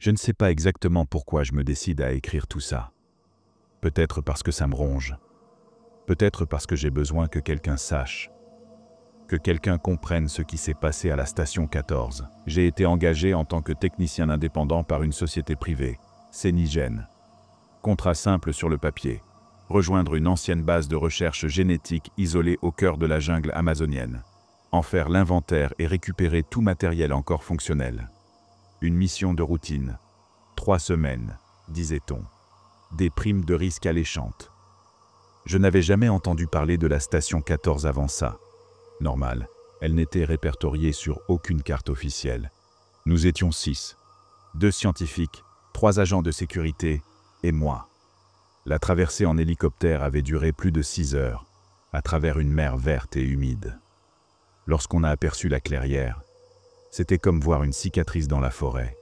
Je ne sais pas exactement pourquoi je me décide à écrire tout ça. Peut-être parce que ça me ronge. Peut-être parce que j'ai besoin que quelqu'un sache. Que quelqu'un comprenne ce qui s'est passé à la station 14. J'ai été engagé en tant que technicien indépendant par une société privée, Sénigène. Contrat simple sur le papier. Rejoindre une ancienne base de recherche génétique isolée au cœur de la jungle amazonienne. En faire l'inventaire et récupérer tout matériel encore fonctionnel. Une mission de routine. 3 semaines, disait-on. Des primes de risque alléchantes. Je n'avais jamais entendu parler de la station 14 avant ça. Normal, elle n'était répertoriée sur aucune carte officielle. Nous étions 6. 2 scientifiques, 3 agents de sécurité et moi. La traversée en hélicoptère avait duré plus de 6 heures, à travers une mer verte et humide. Lorsqu'on a aperçu la clairière, c'était comme voir une cicatrice dans la forêt,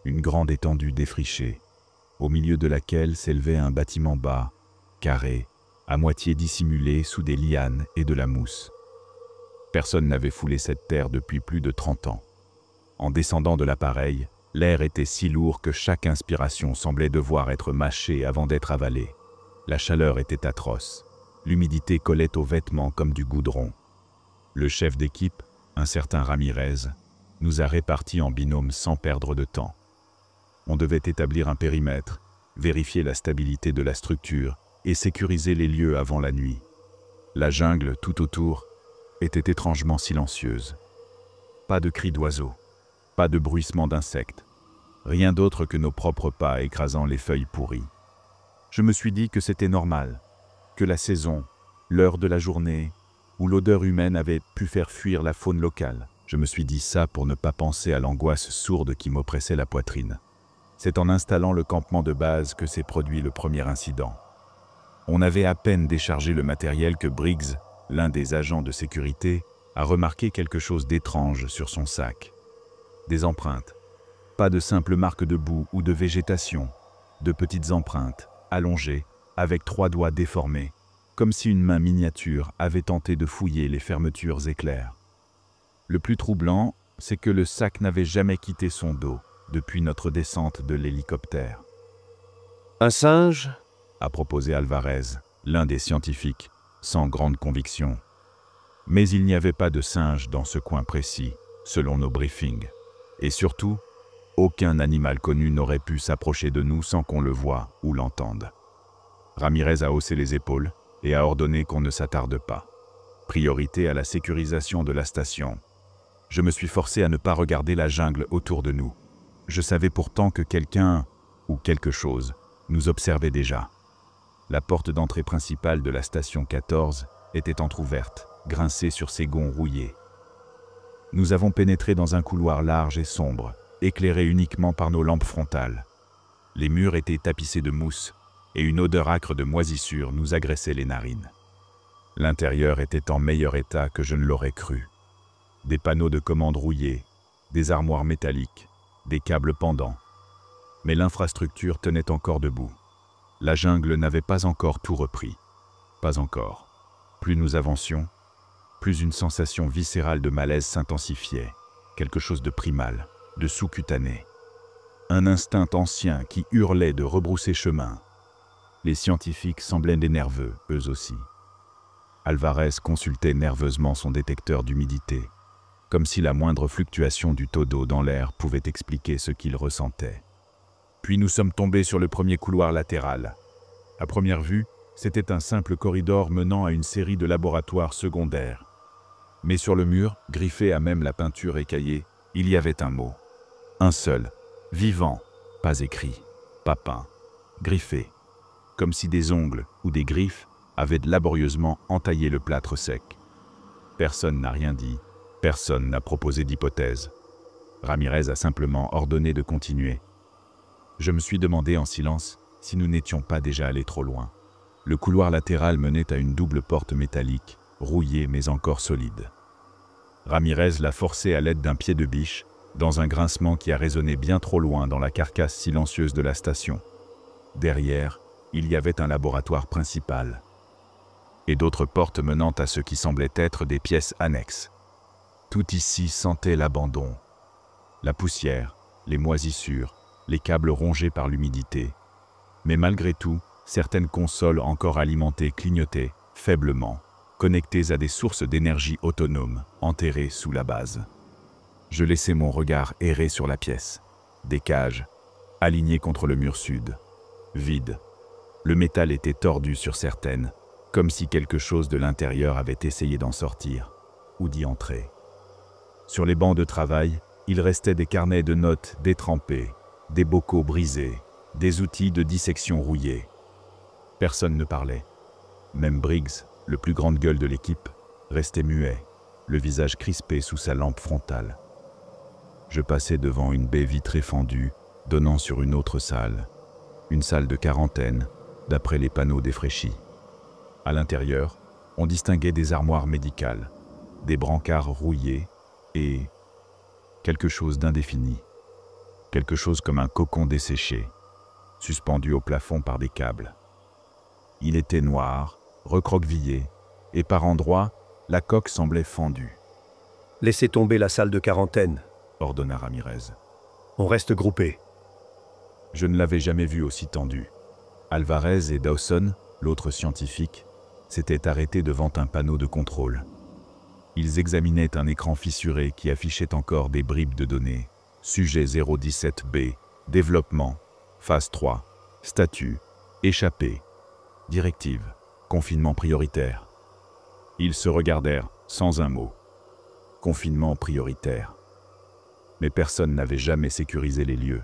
une grande étendue défrichée, au milieu de laquelle s'élevait un bâtiment bas, carré, à moitié dissimulé sous des lianes et de la mousse. Personne n'avait foulé cette terre depuis plus de 30 ans. En descendant de l'appareil, l'air était si lourd que chaque inspiration semblait devoir être mâchée avant d'être avalée. La chaleur était atroce. L'humidité collait aux vêtements comme du goudron. Le chef d'équipe, un certain Ramirez, nous a répartis en binôme sans perdre de temps. On devait établir un périmètre, vérifier la stabilité de la structure et sécuriser les lieux avant la nuit. La jungle, tout autour, était étrangement silencieuse. Pas de cris d'oiseaux, pas de bruissement d'insectes, rien d'autre que nos propres pas écrasant les feuilles pourries. Je me suis dit que c'était normal, que la saison, l'heure de la journée, ou l'odeur humaine avait pu faire fuir la faune locale. Je me suis dit ça pour ne pas penser à l'angoisse sourde qui m'oppressait la poitrine. C'est en installant le campement de base que s'est produit le premier incident. On avait à peine déchargé le matériel que Briggs, l'un des agents de sécurité, a remarqué quelque chose d'étrange sur son sac. Des empreintes. Pas de simples marques de boue ou de végétation, de petites empreintes, allongées, avec 3 doigts déformés, comme si une main miniature avait tenté de fouiller les fermetures éclairs. Le plus troublant, c'est que le sac n'avait jamais quitté son dos depuis notre descente de l'hélicoptère. « Un singe ?» a proposé Alvarez, l'un des scientifiques, sans grande conviction. Mais il n'y avait pas de singe dans ce coin précis, selon nos briefings. Et surtout, aucun animal connu n'aurait pu s'approcher de nous sans qu'on le voie ou l'entende. Ramirez a haussé les épaules et a ordonné qu'on ne s'attarde pas. Priorité à la sécurisation de la station. Je me suis forcé à ne pas regarder la jungle autour de nous. Je savais pourtant que quelqu'un, ou quelque chose, nous observait déjà. La porte d'entrée principale de la station 14 était entr'ouverte, grincée sur ses gonds rouillés. Nous avons pénétré dans un couloir large et sombre, éclairé uniquement par nos lampes frontales. Les murs étaient tapissés de mousse, et une odeur âcre de moisissure nous agressait les narines. L'intérieur était en meilleur état que je ne l'aurais cru. Des panneaux de commande rouillés, des armoires métalliques, des câbles pendants. Mais l'infrastructure tenait encore debout. La jungle n'avait pas encore tout repris. Pas encore. Plus nous avancions, plus une sensation viscérale de malaise s'intensifiait, quelque chose de primal, de sous-cutané. Un instinct ancien qui hurlait de rebrousser chemin. Les scientifiques semblaient des nerveux, eux aussi. Alvarez consultait nerveusement son détecteur d'humidité, comme si la moindre fluctuation du taux d'eau dans l'air pouvait expliquer ce qu'il ressentait. Puis nous sommes tombés sur le premier couloir latéral. À première vue, c'était un simple corridor menant à une série de laboratoires secondaires. Mais sur le mur, griffé à même la peinture écaillée, il y avait un mot. Un seul, vivant, pas écrit, pas peint, griffé, comme si des ongles ou des griffes avaient laborieusement entaillé le plâtre sec. Personne n'a rien dit, personne n'a proposé d'hypothèse. Ramirez a simplement ordonné de continuer. Je me suis demandé en silence si nous n'étions pas déjà allés trop loin. Le couloir latéral menait à une double porte métallique, rouillée mais encore solide. Ramirez l'a forcée à l'aide d'un pied de biche, dans un grincement qui a résonné bien trop loin dans la carcasse silencieuse de la station. Derrière, il y avait un laboratoire principal, et d'autres portes menant à ce qui semblait être des pièces annexes. Tout ici sentait l'abandon, la poussière, les moisissures, les câbles rongés par l'humidité. Mais malgré tout, certaines consoles encore alimentées clignotaient, faiblement, connectées à des sources d'énergie autonomes, enterrées sous la base. Je laissai mon regard errer sur la pièce. Des cages, alignées contre le mur sud. Vide. Le métal était tordu sur certaines, comme si quelque chose de l'intérieur avait essayé d'en sortir, ou d'y entrer. Sur les bancs de travail, il restait des carnets de notes détrempés, des bocaux brisés, des outils de dissection rouillés. Personne ne parlait. Même Briggs, le plus grande gueule de l'équipe, restait muet, le visage crispé sous sa lampe frontale. Je passais devant une baie vitrée fendue, donnant sur une autre salle. Une salle de quarantaine, d'après les panneaux défraîchis. À l'intérieur, on distinguait des armoires médicales, des brancards rouillés et quelque chose d'indéfini. Quelque chose comme un cocon desséché, suspendu au plafond par des câbles. Il était noir, recroquevillé, et par endroits, la coque semblait fendue. « Laissez tomber la salle de quarantaine », ordonna Ramirez. « On reste groupés. » Je ne l'avais jamais vu aussi tendu. Alvarez et Dawson, l'autre scientifique, s'étaient arrêtés devant un panneau de contrôle. Ils examinaient un écran fissuré qui affichait encore des bribes de données. Sujet 017B, développement, phase 3, statut, échappé, directive, confinement prioritaire. Ils se regardèrent sans un mot. Confinement prioritaire. Mais personne n'avait jamais sécurisé les lieux.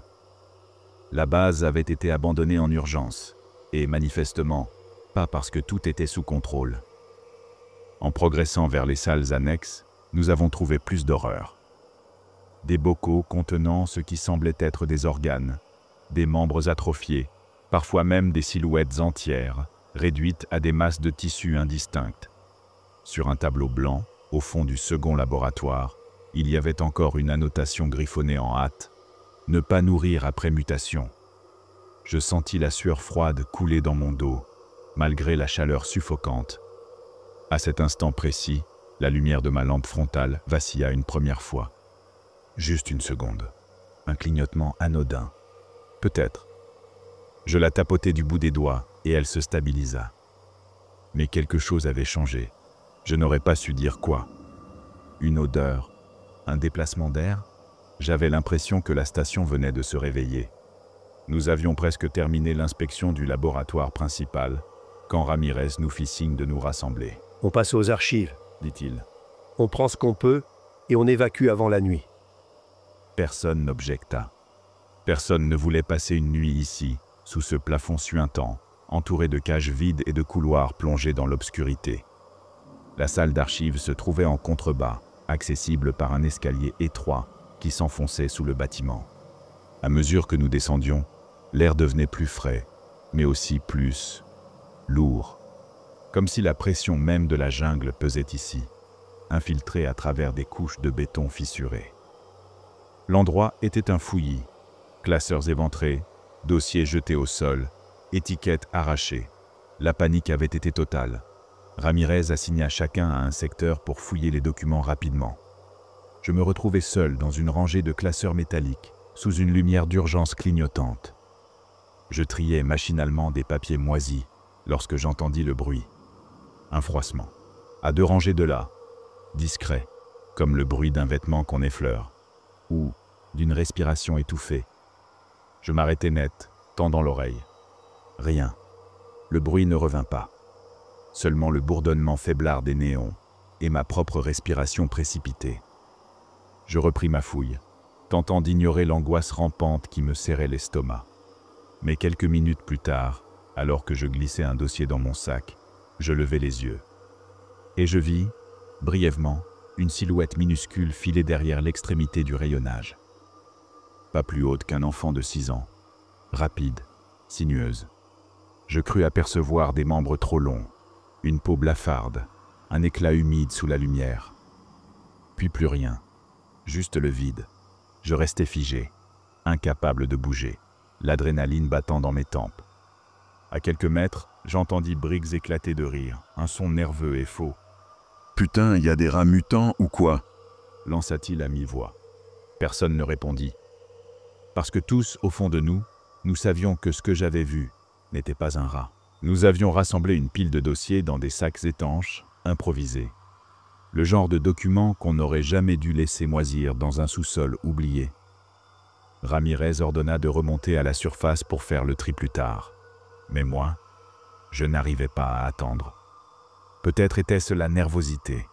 La base avait été abandonnée en urgence, et manifestement, pas parce que tout était sous contrôle. En progressant vers les salles annexes, nous avons trouvé plus d'horreur. Des bocaux contenant ce qui semblait être des organes, des membres atrophiés, parfois même des silhouettes entières, réduites à des masses de tissus indistinctes. Sur un tableau blanc, au fond du second laboratoire, il y avait encore une annotation griffonnée en hâte. « Ne pas nourrir après mutation ». Je sentis la sueur froide couler dans mon dos, malgré la chaleur suffocante. À cet instant précis, la lumière de ma lampe frontale vacilla une première fois. Juste une seconde. Un clignotement anodin. Peut-être. Je la tapotai du bout des doigts et elle se stabilisa. Mais quelque chose avait changé. Je n'aurais pas su dire quoi. Une odeur, un déplacement d'air. J'avais l'impression que la station venait de se réveiller. Nous avions presque terminé l'inspection du laboratoire principal quand Ramirez nous fit signe de nous rassembler. « On passe aux archives, » dit-il. « On prend ce qu'on peut et on évacue avant la nuit. » Personne n'objecta. Personne ne voulait passer une nuit ici, sous ce plafond suintant, entouré de cages vides et de couloirs plongés dans l'obscurité. La salle d'archives se trouvait en contrebas, accessible par un escalier étroit qui s'enfonçait sous le bâtiment. À mesure que nous descendions, l'air devenait plus frais, mais aussi plus lourd, comme si la pression même de la jungle pesait ici, infiltrée à travers des couches de béton fissurées. L'endroit était un fouillis, classeurs éventrés, dossiers jetés au sol, étiquettes arrachées. La panique avait été totale. Ramirez assigna chacun à un secteur pour fouiller les documents rapidement. Je me retrouvais seul dans une rangée de classeurs métalliques, sous une lumière d'urgence clignotante. Je triais machinalement des papiers moisis lorsque j'entendis le bruit. Un froissement. À 2 rangées de là, discret, comme le bruit d'un vêtement qu'on effleure, ou d'une respiration étouffée. Je m'arrêtai net, tendant l'oreille. Rien. Le bruit ne revint pas. Seulement le bourdonnement faiblard des néons et ma propre respiration précipitée. Je repris ma fouille, tentant d'ignorer l'angoisse rampante qui me serrait l'estomac. Mais quelques minutes plus tard, alors que je glissais un dossier dans mon sac, je levai les yeux. Et je vis, brièvement, une silhouette minuscule filer derrière l'extrémité du rayonnage. Pas plus haute qu'un enfant de 6 ans, rapide, sinueuse. Je crus apercevoir des membres trop longs, une peau blafarde, un éclat humide sous la lumière. Puis plus rien, juste le vide. Je restais figé, incapable de bouger, l'adrénaline battant dans mes tempes. À quelques mètres, j'entendis Briggs éclater de rire, un son nerveux et faux. « Putain, y a des rats mutants ou quoi ?» lança-t-il à mi-voix. Personne ne répondit. Parce que tous, au fond de nous, nous savions que ce que j'avais vu n'était pas un rat. Nous avions rassemblé une pile de dossiers dans des sacs étanches, improvisés. Le genre de document qu'on n'aurait jamais dû laisser moisir dans un sous-sol oublié. Ramirez ordonna de remonter à la surface pour faire le tri plus tard. Mais moi, je n'arrivais pas à attendre. Peut-être était-ce la nervosité.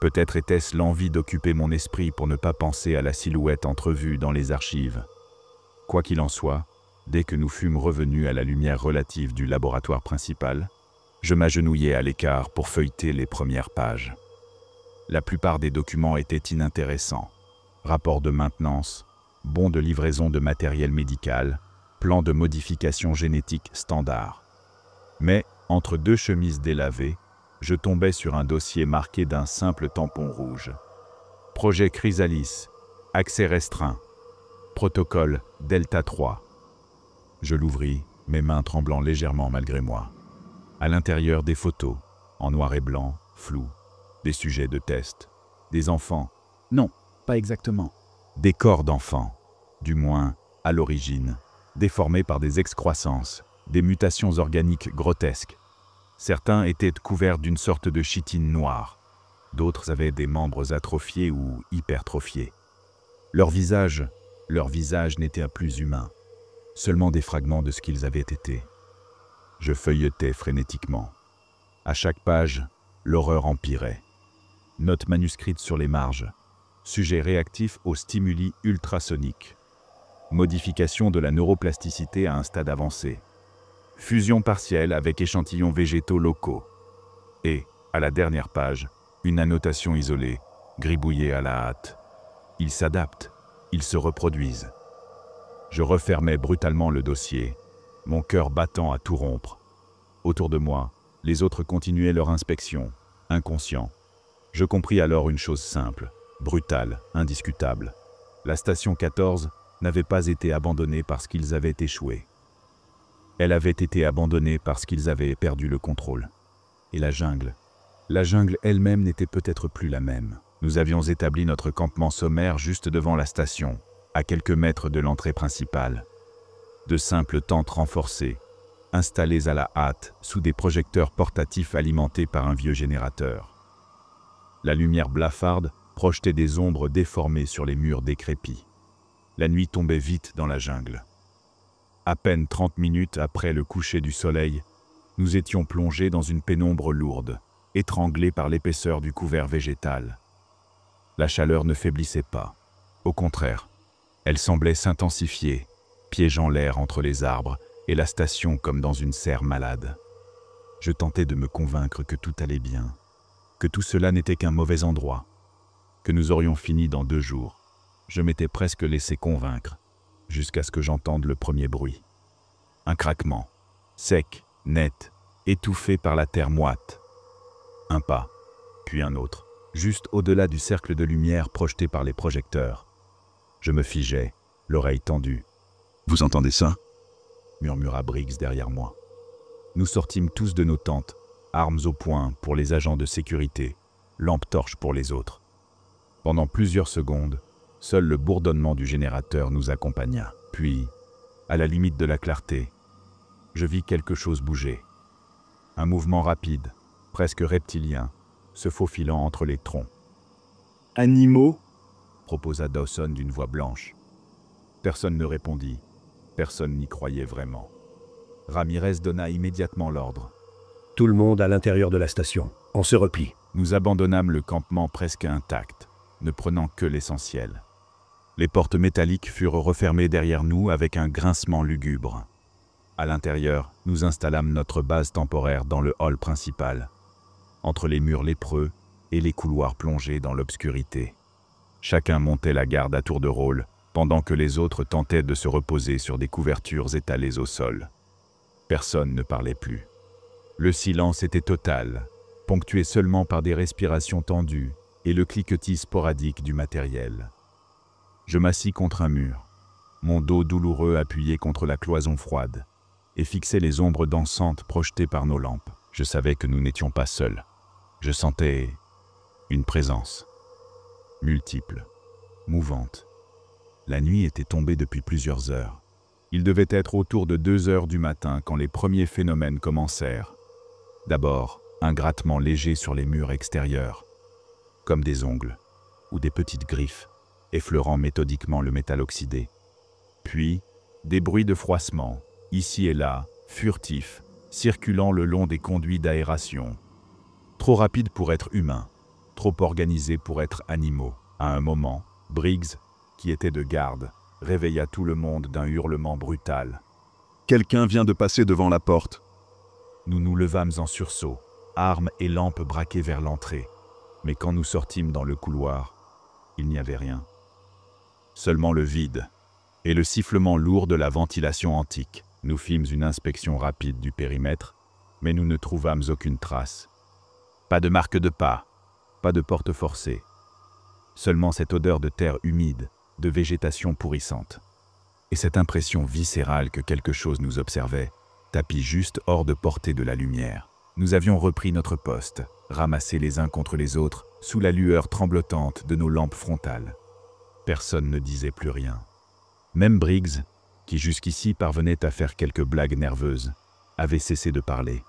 Peut-être était-ce l'envie d'occuper mon esprit pour ne pas penser à la silhouette entrevue dans les archives. Quoi qu'il en soit, dès que nous fûmes revenus à la lumière relative du laboratoire principal, je m'agenouillai à l'écart pour feuilleter les premières pages. La plupart des documents étaient inintéressants. Rapports de maintenance, bons de livraison de matériel médical, plans de modification génétique standard. Mais, entre deux chemises délavées, je tombais sur un dossier marqué d'un simple tampon rouge. Projet Chrysalis, accès restreint. Protocole Delta 3. Je l'ouvris, mes mains tremblant légèrement malgré moi. À l'intérieur, des photos, en noir et blanc, floues, des sujets de test, des enfants. Non, pas exactement. Des corps d'enfants, du moins à l'origine, déformés par des excroissances, des mutations organiques grotesques. Certains étaient couverts d'une sorte de chitine noire, d'autres avaient des membres atrophiés ou hypertrophiés. Leurs visages n'étaient plus humains, seulement des fragments de ce qu'ils avaient été. Je feuilletais frénétiquement. À chaque page, l'horreur empirait. Notes manuscrites sur les marges. Sujet réactif aux stimuli ultrasoniques. Modification de la neuroplasticité à un stade avancé. Fusion partielle avec échantillons végétaux locaux. Et, à la dernière page, une annotation isolée, gribouillée à la hâte. Ils s'adaptent, ils se reproduisent. Je refermais brutalement le dossier, mon cœur battant à tout rompre. Autour de moi, les autres continuaient leur inspection, inconscients. Je compris alors une chose simple, brutale, indiscutable. La station 14 n'avait pas été abandonnée parce qu'ils avaient échoué. Elle avait été abandonnée parce qu'ils avaient perdu le contrôle. Et la jungle elle-même n'était peut-être plus la même. Nous avions établi notre campement sommaire juste devant la station, à quelques mètres de l'entrée principale. De simples tentes renforcées, installées à la hâte sous des projecteurs portatifs alimentés par un vieux générateur. La lumière blafarde projetait des ombres déformées sur les murs décrépits. La nuit tombait vite dans la jungle. À peine 30 minutes après le coucher du soleil, nous étions plongés dans une pénombre lourde, étranglés par l'épaisseur du couvert végétal. La chaleur ne faiblissait pas. Au contraire, elle semblait s'intensifier, piégeant l'air entre les arbres et la station comme dans une serre malade. Je tentais de me convaincre que tout allait bien, que tout cela n'était qu'un mauvais endroit, que nous aurions fini dans 2 jours. Je m'étais presque laissé convaincre, jusqu'à ce que j'entende le premier bruit. Un craquement, sec, net, étouffé par la terre moite. Un pas, puis un autre, juste au-delà du cercle de lumière projeté par les projecteurs. Je me figeai, l'oreille tendue. « Vous entendez ça ?» murmura Briggs derrière moi. Nous sortîmes tous de nos tentes, armes au poing pour les agents de sécurité, lampes torches pour les autres. Pendant plusieurs secondes, seul le bourdonnement du générateur nous accompagna. Puis, à la limite de la clarté, je vis quelque chose bouger. Un mouvement rapide, presque reptilien, se faufilant entre les troncs. « Animaux ?» proposa Dawson d'une voix blanche. Personne ne répondit. Personne n'y croyait vraiment. Ramirez donna immédiatement l'ordre. Tout le monde à l'intérieur de la station. On se replie. Nous abandonnâmes le campement presque intact, ne prenant que l'essentiel. Les portes métalliques furent refermées derrière nous avec un grincement lugubre. À l'intérieur, nous installâmes notre base temporaire dans le hall principal, entre les murs lépreux et les couloirs plongés dans l'obscurité. Chacun montait la garde à tour de rôle, pendant que les autres tentaient de se reposer sur des couvertures étalées au sol. Personne ne parlait plus. Le silence était total, ponctué seulement par des respirations tendues et le cliquetis sporadique du matériel. Je m'assis contre un mur, mon dos douloureux appuyé contre la cloison froide, et fixais les ombres dansantes projetées par nos lampes. Je savais que nous n'étions pas seuls. Je sentais une présence, multiple, mouvante. La nuit était tombée depuis plusieurs heures. Il devait être autour de 2 heures du matin quand les premiers phénomènes commencèrent. D'abord, un grattement léger sur les murs extérieurs, comme des ongles ou des petites griffes, effleurant méthodiquement le métal oxydé. Puis, des bruits de froissement, ici et là, furtifs, circulant le long des conduits d'aération. Trop rapides pour être humains, trop organisés pour être animaux. À un moment, Briggs, qui était de garde, réveilla tout le monde d'un hurlement brutal. Quelqu'un vient de passer devant la porte. Nous nous levâmes en sursaut, armes et lampes braquées vers l'entrée. Mais quand nous sortîmes dans le couloir, il n'y avait rien. Seulement le vide et le sifflement lourd de la ventilation antique. Nous fîmes une inspection rapide du périmètre, mais nous ne trouvâmes aucune trace. Pas de marque de pas, pas de porte forcée. Seulement cette odeur de terre humide, de végétation pourrissante. Et cette impression viscérale que quelque chose nous observait, tapis juste hors de portée de la lumière. Nous avions repris notre poste, ramassés les uns contre les autres, sous la lueur tremblotante de nos lampes frontales. Personne ne disait plus rien. Même Briggs, qui jusqu'ici parvenait à faire quelques blagues nerveuses, avait cessé de parler.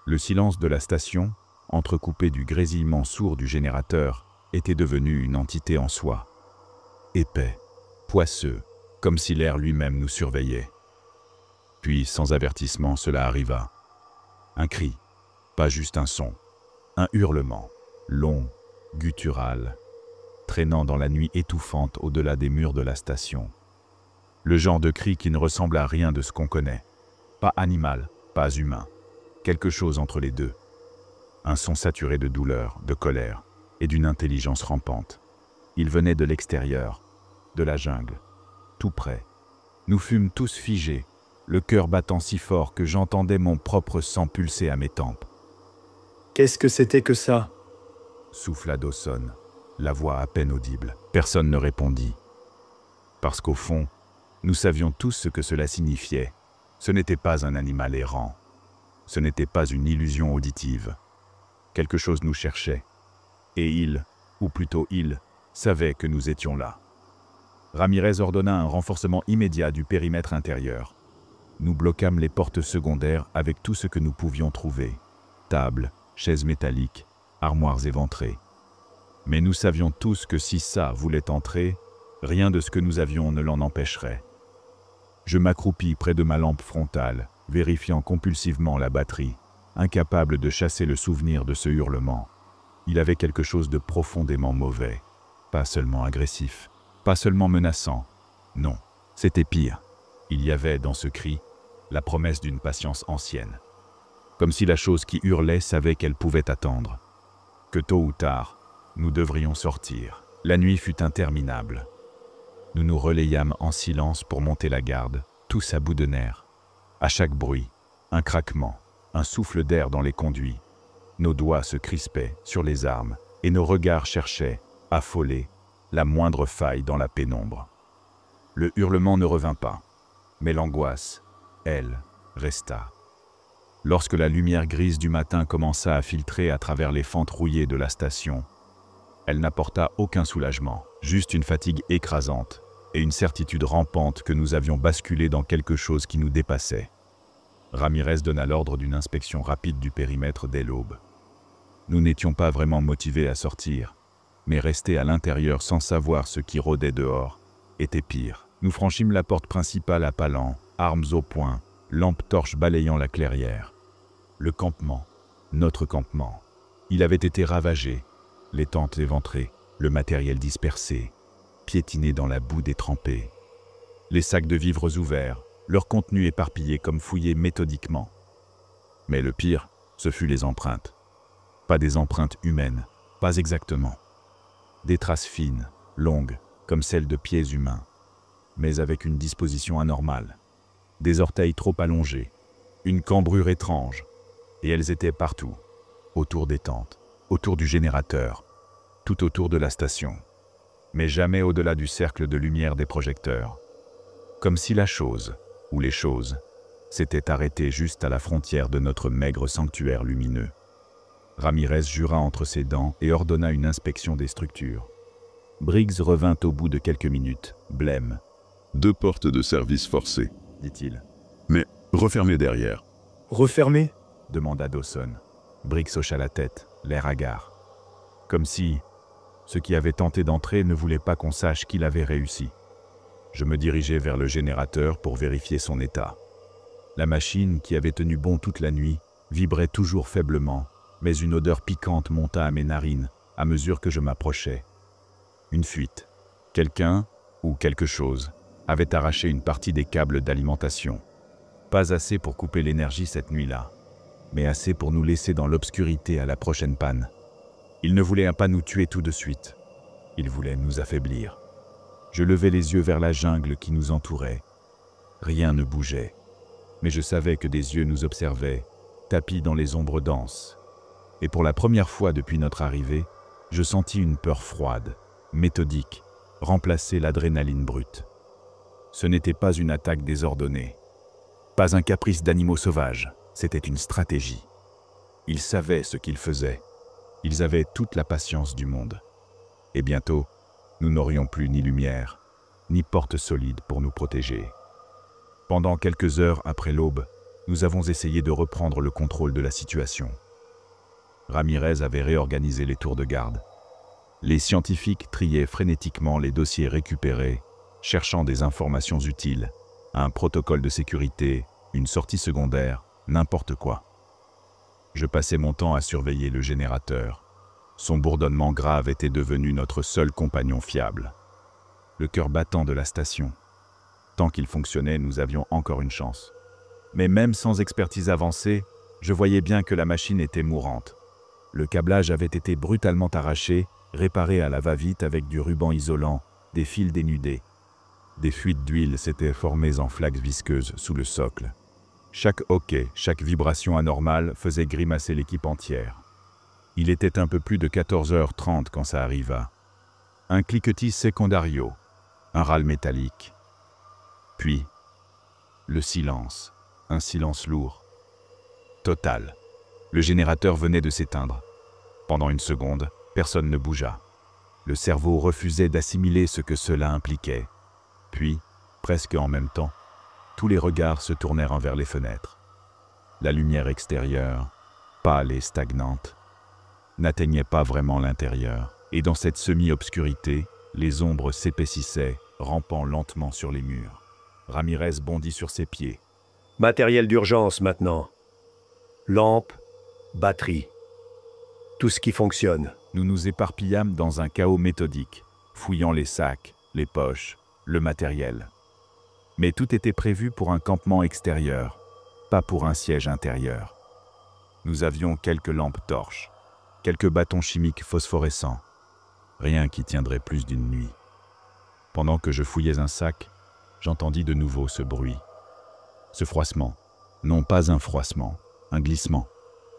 Le silence de la station, entrecoupé du grésillement sourd du générateur, était devenu une entité en soi. Épais, poisseux, comme si l'air lui-même nous surveillait. Puis, sans avertissement, cela arriva. Un cri, pas juste un son, un hurlement, long, guttural, traînant dans la nuit étouffante au-delà des murs de la station. Le genre de cri qui ne ressemble à rien de ce qu'on connaît. Pas animal, pas humain. Quelque chose entre les deux. Un son saturé de douleur, de colère et d'une intelligence rampante. Il venait de l'extérieur, de la jungle, tout près. Nous fûmes tous figés, le cœur battant si fort que j'entendais mon propre sang pulser à mes tempes. « Qu'est-ce que c'était que ça ?» souffla Dawson, la voix à peine audible. Personne ne répondit. Parce qu'au fond, nous savions tous ce que cela signifiait. Ce n'était pas un animal errant. Ce n'était pas une illusion auditive. Quelque chose nous cherchait. Et il, ou plutôt il, savait que nous étions là. Ramirez ordonna un renforcement immédiat du périmètre intérieur. Nous bloquâmes les portes secondaires avec tout ce que nous pouvions trouver. Tables, chaises métalliques, armoires éventrées. Mais nous savions tous que si ça voulait entrer, rien de ce que nous avions ne l'en empêcherait. Je m'accroupis près de ma lampe frontale, vérifiant compulsivement la batterie, incapable de chasser le souvenir de ce hurlement. Il avait quelque chose de profondément mauvais, pas seulement agressif, pas seulement menaçant. Non, c'était pire. Il y avait dans ce cri la promesse d'une patience ancienne. Comme si la chose qui hurlait savait qu'elle pouvait attendre. Que tôt ou tard, nous devrions sortir. La nuit fut interminable. Nous nous relayâmes en silence pour monter la garde, tous à bout de nerfs. À chaque bruit, un craquement, un souffle d'air dans les conduits. Nos doigts se crispaient sur les armes et nos regards cherchaient, affolés, la moindre faille dans la pénombre. Le hurlement ne revint pas, mais l'angoisse, elle, resta. Lorsque la lumière grise du matin commença à filtrer à travers les fentes rouillées de la station, elle n'apporta aucun soulagement, juste une fatigue écrasante et une certitude rampante que nous avions basculé dans quelque chose qui nous dépassait. Ramirez donna l'ordre d'une inspection rapide du périmètre dès l'aube. Nous n'étions pas vraiment motivés à sortir, mais rester à l'intérieur sans savoir ce qui rôdait dehors était pire. Nous franchîmes la porte principale à pas lents, armes au poing, lampe torche balayant la clairière. Le campement, notre campement, il avait été ravagé, les tentes éventrées, le matériel dispersé, piétiné dans la boue détrempée. Les sacs de vivres ouverts, leur contenu éparpillé comme fouillé méthodiquement. Mais le pire, ce fut les empreintes. Pas des empreintes humaines, pas exactement. Des traces fines, longues, comme celles de pieds humains, mais avec une disposition anormale. Des orteils trop allongés, une cambrure étrange, et elles étaient partout, autour des tentes, autour du générateur, tout autour de la station, mais jamais au-delà du cercle de lumière des projecteurs. Comme si la chose, ou les choses, s'étaient arrêtées juste à la frontière de notre maigre sanctuaire lumineux. Ramirez jura entre ses dents et ordonna une inspection des structures. Briggs revint au bout de quelques minutes, blême. 2 portes de service forcées, Dit-il. mais refermées derrière. Refermé? Demanda Dawson. Briggs hocha la tête, l'air hagard. Comme si ceux qui avaient tenté d'entrer ne voulaient pas qu'on sache qu'il avait réussi. Je me dirigeai vers le générateur pour vérifier son état. La machine, qui avait tenu bon toute la nuit, vibrait toujours faiblement, mais une odeur piquante monta à mes narines à mesure que je m'approchais. Une fuite. Quelqu'un, ou quelque chose, avait arraché une partie des câbles d'alimentation. Pas assez pour couper l'énergie cette nuit-là, mais assez pour nous laisser dans l'obscurité à la prochaine panne. Il ne voulait pas nous tuer tout de suite. Il voulait nous affaiblir. Je levai les yeux vers la jungle qui nous entourait. Rien ne bougeait, mais je savais que des yeux nous observaient, tapis dans les ombres denses. Et pour la première fois depuis notre arrivée, je sentis une peur froide, méthodique, remplacer l'adrénaline brute. Ce n'était pas une attaque désordonnée, pas un caprice d'animaux sauvages, c'était une stratégie. Ils savaient ce qu'ils faisaient, ils avaient toute la patience du monde. Et bientôt, nous n'aurions plus ni lumière, ni porte solide pour nous protéger. Pendant quelques heures après l'aube, nous avons essayé de reprendre le contrôle de la situation. Ramirez avait réorganisé les tours de garde. Les scientifiques triaient frénétiquement les dossiers récupérés, cherchant des informations utiles, un protocole de sécurité, une sortie secondaire, n'importe quoi. Je passais mon temps à surveiller le générateur. Son bourdonnement grave était devenu notre seul compagnon fiable. Le cœur battant de la station. Tant qu'il fonctionnait, nous avions encore une chance. Mais même sans expertise avancée, je voyais bien que la machine était mourante. Le câblage avait été brutalement arraché, réparé à la va-vite avec du ruban isolant, des fils dénudés. Des fuites d'huile s'étaient formées en flaques visqueuses sous le socle. Chaque hoquet, chaque vibration anormale faisait grimacer l'équipe entière. Il était un peu plus de 14h30 quand ça arriva. Un cliquetis secondario, un râle métallique. Puis, le silence, un silence lourd. Total. Le générateur venait de s'éteindre. Pendant une seconde, personne ne bougea. Le cerveau refusait d'assimiler ce que cela impliquait. Puis, presque en même temps, tous les regards se tournèrent vers les fenêtres. La lumière extérieure, pâle et stagnante, n'atteignait pas vraiment l'intérieur, et dans cette semi-obscurité, les ombres s'épaississaient, rampant lentement sur les murs. Ramirez bondit sur ses pieds. Matériel d'urgence maintenant. Lampe, batterie. Tout ce qui fonctionne. Nous nous éparpillâmes dans un chaos méthodique, fouillant les sacs, les poches, le matériel. Mais tout était prévu pour un campement extérieur, pas pour un siège intérieur. Nous avions quelques lampes torches, quelques bâtons chimiques phosphorescents. Rien qui tiendrait plus d'une nuit. Pendant que je fouillais un sac, j'entendis de nouveau ce bruit. Ce froissement. Non pas un froissement, un glissement.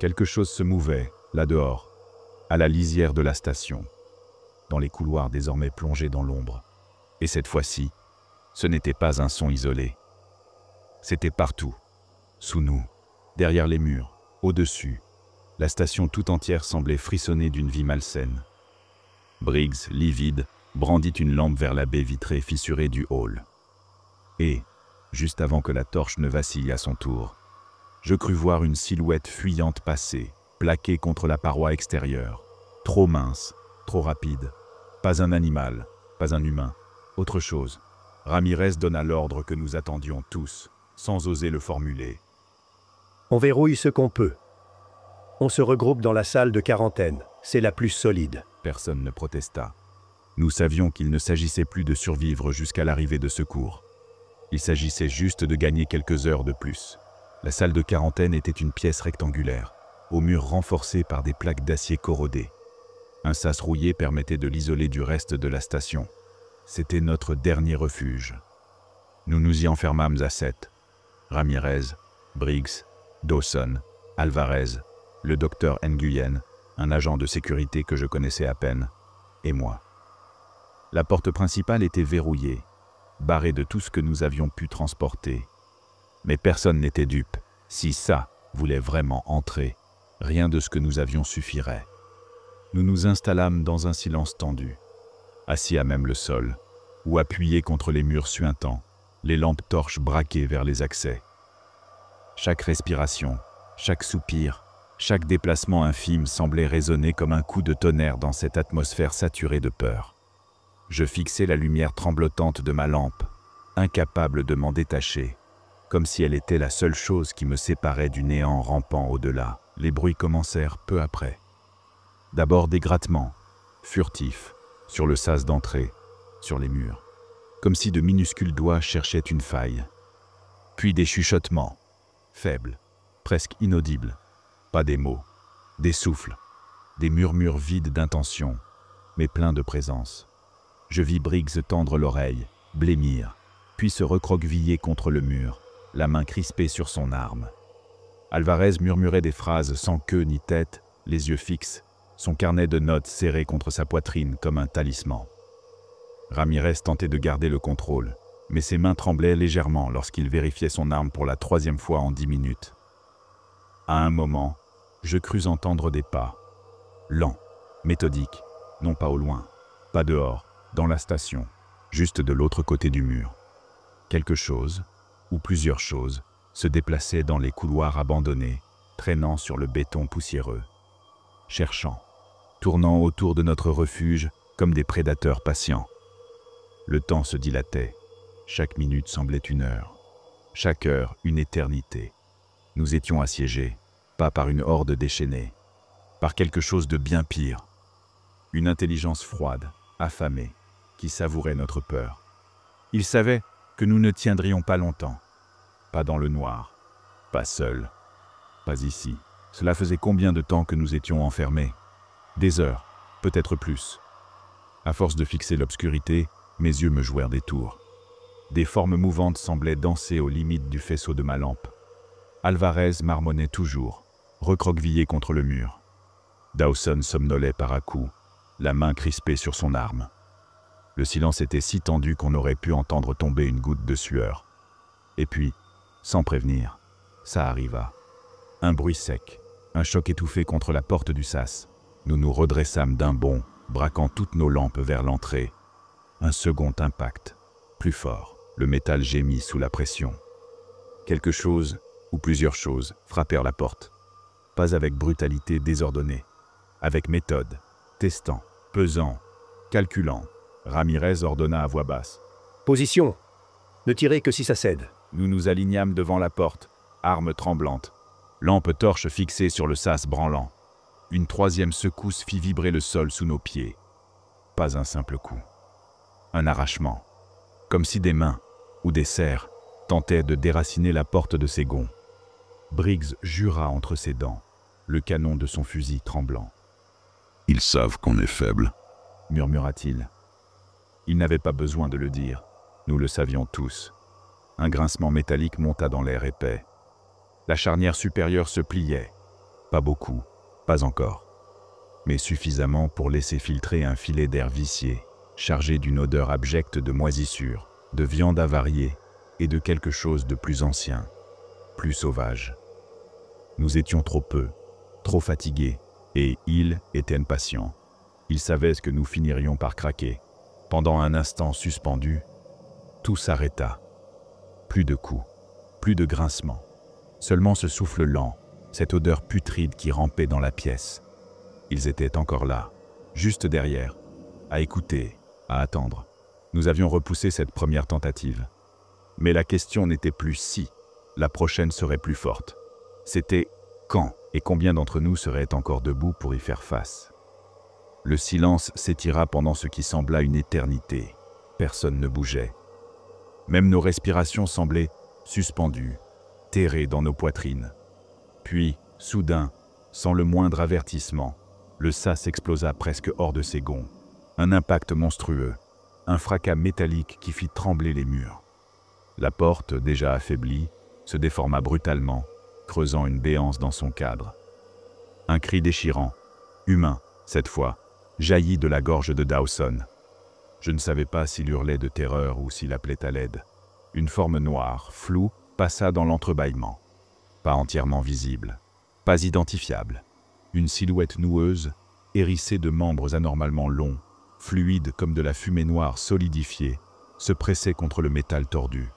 Quelque chose se mouvait, là dehors, à la lisière de la station, dans les couloirs désormais plongés dans l'ombre. Et cette fois-ci, ce n'était pas un son isolé. C'était partout, sous nous, derrière les murs, au-dessus. La station tout entière semblait frissonner d'une vie malsaine. Briggs, livide, brandit une lampe vers la baie vitrée fissurée du hall. Et, juste avant que la torche ne vacille à son tour, je crus voir une silhouette fuyante passer, plaquée contre la paroi extérieure. Trop mince, trop rapide. Pas un animal, pas un humain, autre chose. Ramirez donna l'ordre que nous attendions tous, sans oser le formuler. On verrouille ce qu'on peut. On se regroupe dans la salle de quarantaine. C'est la plus solide. Personne ne protesta. Nous savions qu'il ne s'agissait plus de survivre jusqu'à l'arrivée de secours. Il s'agissait juste de gagner quelques heures de plus. La salle de quarantaine était une pièce rectangulaire, aux murs renforcés par des plaques d'acier corrodées. Un sas rouillé permettait de l'isoler du reste de la station. C'était notre dernier refuge. Nous nous y enfermâmes à 7. Ramirez, Briggs, Dawson, Alvarez, le docteur Nguyen, un agent de sécurité que je connaissais à peine, et moi. La porte principale était verrouillée, barrée de tout ce que nous avions pu transporter. Mais personne n'était dupe. Si ça voulait vraiment entrer, rien de ce que nous avions suffirait. Nous nous installâmes dans un silence tendu. assis à même le sol, ou appuyés contre les murs suintants, les lampes torches braquées vers les accès. Chaque respiration, chaque soupir, chaque déplacement infime semblait résonner comme un coup de tonnerre dans cette atmosphère saturée de peur. Je fixais la lumière tremblotante de ma lampe, incapable de m'en détacher, comme si elle était la seule chose qui me séparait du néant rampant au-delà. Les bruits commencèrent peu après. D'abord des grattements, furtifs, sur le sas d'entrée, sur les murs, comme si de minuscules doigts cherchaient une faille. Puis des chuchotements, faibles, presque inaudibles, pas des mots, des souffles, des murmures vides d'intention, mais pleins de présence. Je vis Briggs tendre l'oreille, blêmir, puis se recroqueviller contre le mur, la main crispée sur son arme. Alvarez murmurait des phrases sans queue ni tête, les yeux fixes, son carnet de notes serré contre sa poitrine comme un talisman. Ramirez tentait de garder le contrôle, mais ses mains tremblaient légèrement lorsqu'il vérifiait son arme pour la 3e fois en 10 minutes. À un moment, je crus entendre des pas, lents, méthodiques, non pas au loin, pas dehors, dans la station, juste de l'autre côté du mur. Quelque chose, ou plusieurs choses, se déplaçaient dans les couloirs abandonnés, traînant sur le béton poussiéreux, cherchant, tournant autour de notre refuge comme des prédateurs patients. Le temps se dilatait, chaque minute semblait une heure, chaque heure une éternité. Nous étions assiégés, pas par une horde déchaînée, par quelque chose de bien pire, une intelligence froide, affamée, qui savourait notre peur. Il savait que nous ne tiendrions pas longtemps, pas dans le noir, pas seuls, pas ici. Cela faisait combien de temps que nous étions enfermés? Des heures, peut-être plus. À force de fixer l'obscurité, mes yeux me jouèrent des tours. Des formes mouvantes semblaient danser aux limites du faisceau de ma lampe. Alvarez marmonnait toujours, recroquevillé contre le mur. Dawson somnolait par à-coups, la main crispée sur son arme. Le silence était si tendu qu'on aurait pu entendre tomber une goutte de sueur. Et puis, sans prévenir, ça arriva. Un bruit sec, un choc étouffé contre la porte du sas. Nous nous redressâmes d'un bond, braquant toutes nos lampes vers l'entrée. Un second impact, plus fort. Le métal gémit sous la pression. Quelque chose, ou plusieurs choses, frappèrent la porte. Pas avec brutalité désordonnée, avec méthode, testant, pesant, calculant. Ramirez ordonna à voix basse. « Position! Ne tirez que si ça cède. » Nous nous alignâmes devant la porte, armes tremblantes, lampe torche fixée sur le sas branlant. Une 3e secousse fit vibrer le sol sous nos pieds. Pas un simple coup. Un arrachement. Comme si des mains, ou des serres, tentaient de déraciner la porte de ses gonds. Briggs jura entre ses dents, le canon de son fusil tremblant. « Ils savent qu'on est faible, » murmura-t-il. Il n'avait pas besoin de le dire, nous le savions tous. Un grincement métallique monta dans l'air épais. La charnière supérieure se pliait. Pas beaucoup, pas encore. Mais suffisamment pour laisser filtrer un filet d'air vicié, chargé d'une odeur abjecte de moisissure, de viande avariée et de quelque chose de plus ancien, plus sauvage. Nous étions trop peu, trop fatigués, et il était impatient. Il savait que nous finirions par craquer. Pendant un instant suspendu, tout s'arrêta. Plus de coups, plus de grincements. Seulement ce souffle lent, cette odeur putride qui rampait dans la pièce. Ils étaient encore là, juste derrière, à écouter, à attendre. Nous avions repoussé cette première tentative. Mais la question n'était plus si, la prochaine serait plus forte. C'était quand et combien d'entre nous seraient encore debout pour y faire face. Le silence s'étira pendant ce qui sembla une éternité. Personne ne bougeait. Même nos respirations semblaient suspendues, terrées dans nos poitrines. Puis, soudain, sans le moindre avertissement, le sas explosa presque hors de ses gonds. Un impact monstrueux, un fracas métallique qui fit trembler les murs. La porte, déjà affaiblie, se déforma brutalement, creusant une béance dans son cadre. Un cri déchirant, humain, cette fois, jaillit de la gorge de Dawson. Je ne savais pas s'il hurlait de terreur ou s'il appelait à l'aide. Une forme noire, floue, passa dans l'entrebâillement. Pas entièrement visible, pas identifiable. Une silhouette noueuse, hérissée de membres anormalement longs, fluide comme de la fumée noire solidifiée, se pressait contre le métal tordu.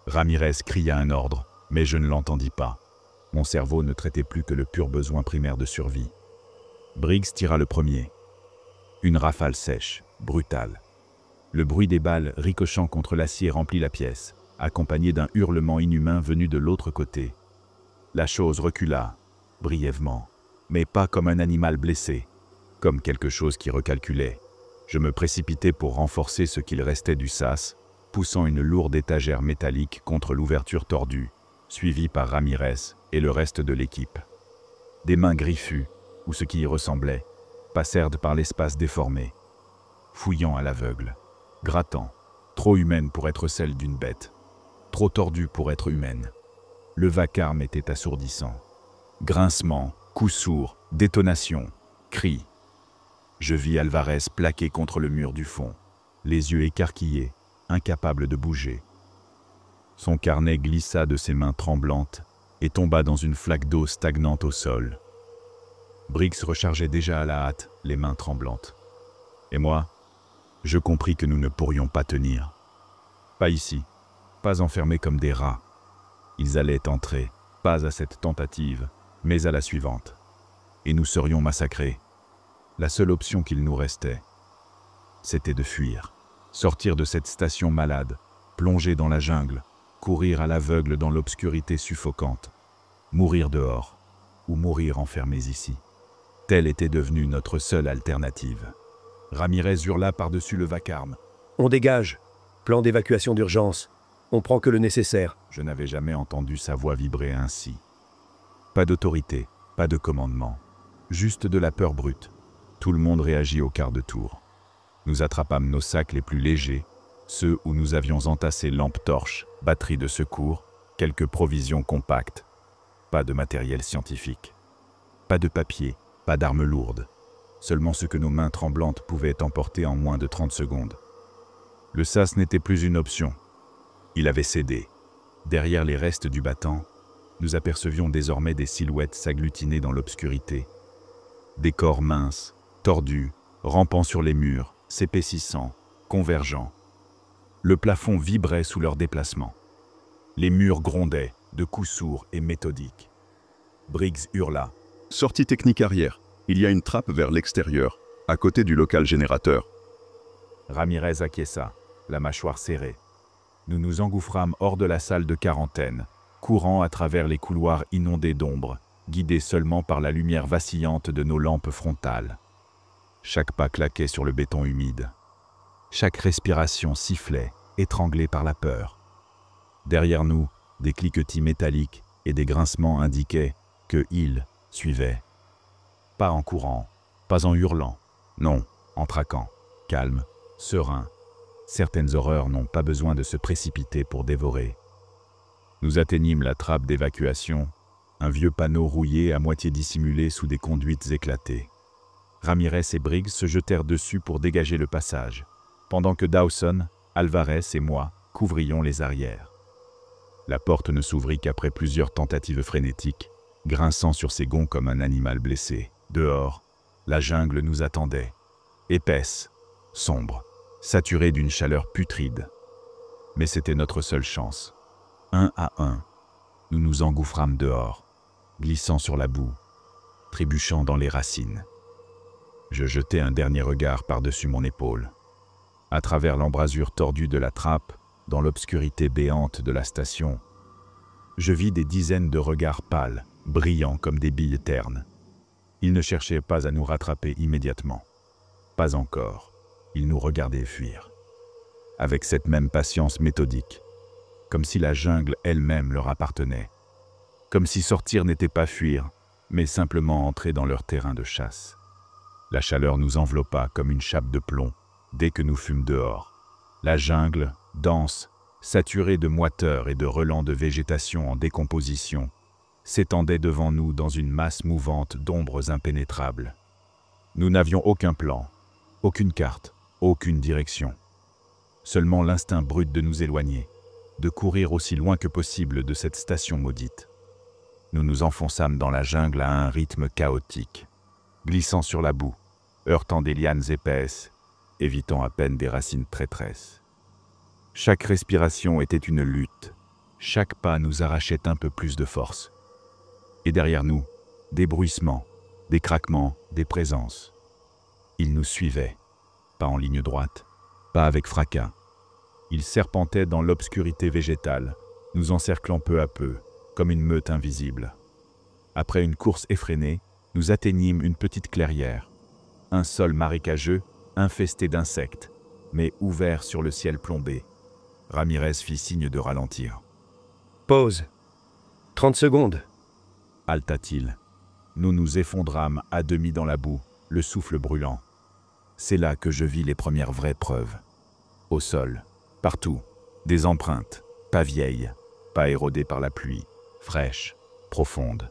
Ramirez cria un ordre, mais je ne l'entendis pas. Mon cerveau ne traitait plus que le pur besoin primaire de survie. Briggs tira le premier. Une rafale sèche, brutale. Le bruit des balles ricochant contre l'acier remplit la pièce, accompagné d'un hurlement inhumain venu de l'autre côté. La chose recula, brièvement, mais pas comme un animal blessé, comme quelque chose qui recalculait. Je me précipitai pour renforcer ce qu'il restait du sas, poussant une lourde étagère métallique contre l'ouverture tordue, suivie par Ramirez et le reste de l'équipe. Des mains griffues, ou ce qui y ressemblait, passèrent par l'espace déformé, fouillant à l'aveugle, grattant, trop humaine pour être celle d'une bête, trop tordue pour être humaine. Le vacarme était assourdissant. Grincements, coups sourds, détonations, cris. Je vis Alvarez plaqué contre le mur du fond, les yeux écarquillés, incapable de bouger. Son carnet glissa de ses mains tremblantes et tomba dans une flaque d'eau stagnante au sol. Briggs rechargeait déjà à la hâte, les mains tremblantes. Et moi, je compris que nous ne pourrions pas tenir. Pas ici, pas enfermés comme des rats. Ils allaient entrer, pas à cette tentative, mais à la suivante. Et nous serions massacrés. La seule option qu'il nous restait, c'était de fuir. Sortir de cette station malade, plonger dans la jungle, courir à l'aveugle dans l'obscurité suffocante, mourir dehors, ou mourir enfermés ici. Telle était devenue notre seule alternative. Ramirez hurla par-dessus le vacarme. « On dégage. Plan d'évacuation d'urgence. On prend que le nécessaire. » Je n'avais jamais entendu sa voix vibrer ainsi. Pas d'autorité, pas de commandement, juste de la peur brute. Tout le monde réagit au quart de tour. Nous attrapâmes nos sacs les plus légers, ceux où nous avions entassé lampes torches, batteries de secours, quelques provisions compactes. Pas de matériel scientifique. Pas de papier, pas d'armes lourdes. Seulement ce que nos mains tremblantes pouvaient emporter en moins de 30 secondes. Le sas n'était plus une option. Il avait cédé. Derrière les restes du battant, nous apercevions désormais des silhouettes s'agglutiner dans l'obscurité. Des corps minces, tordus, rampant sur les murs, s'épaississant, convergeant. Le plafond vibrait sous leur déplacement. Les murs grondaient, de coups sourds et méthodiques. Briggs hurla. « Sortie technique arrière. Il y a une trappe vers l'extérieur, à côté du local générateur. » Ramirez acquiesça, la mâchoire serrée. Nous nous engouffrâmes hors de la salle de quarantaine, courant à travers les couloirs inondés d'ombre, guidés seulement par la lumière vacillante de nos lampes frontales. Chaque pas claquait sur le béton humide. Chaque respiration sifflait, étranglée par la peur. Derrière nous, des cliquetis métalliques et des grincements indiquaient que ils suivaient. Pas en courant, pas en hurlant, non, en traquant, calme, serein. Certaines horreurs n'ont pas besoin de se précipiter pour dévorer. Nous atteignîmes la trappe d'évacuation, un vieux panneau rouillé à moitié dissimulé sous des conduites éclatées. Ramirez et Briggs se jetèrent dessus pour dégager le passage, pendant que Dawson, Alvarez et moi couvrions les arrières. La porte ne s'ouvrit qu'après plusieurs tentatives frénétiques, grinçant sur ses gonds comme un animal blessé. Dehors, la jungle nous attendait, épaisse, sombre, saturée d'une chaleur putride. Mais c'était notre seule chance. Un à un, nous nous engouffrâmes dehors, glissant sur la boue, trébuchant dans les racines. Je jetai un dernier regard par-dessus mon épaule. À travers l'embrasure tordue de la trappe, dans l'obscurité béante de la station, je vis des dizaines de regards pâles, brillants comme des billes ternes. Ils ne cherchaient pas à nous rattraper immédiatement. Pas encore. Ils nous regardaient fuir. Avec cette même patience méthodique, comme si la jungle elle-même leur appartenait. Comme si sortir n'était pas fuir, mais simplement entrer dans leur terrain de chasse. La chaleur nous enveloppa comme une chape de plomb dès que nous fûmes dehors. La jungle, dense, saturée de moiteur et de relents de végétation en décomposition, s'étendait devant nous dans une masse mouvante d'ombres impénétrables. Nous n'avions aucun plan, aucune carte, aucune direction. Seulement l'instinct brut de nous éloigner, de courir aussi loin que possible de cette station maudite. Nous nous enfonçâmes dans la jungle à un rythme chaotique, glissant sur la boue, heurtant des lianes épaisses, évitant à peine des racines traîtresses. Chaque respiration était une lutte. Chaque pas nous arrachait un peu plus de force. Et derrière nous, des bruissements, des craquements, des présences. Ils nous suivaient, pas en ligne droite, pas avec fracas. Ils serpentaient dans l'obscurité végétale, nous encerclant peu à peu, comme une meute invisible. Après une course effrénée, nous atteignîmes une petite clairière. Un sol marécageux, infesté d'insectes, mais ouvert sur le ciel plombé. Ramirez fit signe de ralentir. Pause. 30 secondes. Halta-t-il. Nous nous effondrâmes à demi dans la boue, le souffle brûlant. C'est là que je vis les premières vraies preuves. Au sol, partout, des empreintes, pas vieilles, pas érodées par la pluie, fraîches, profondes,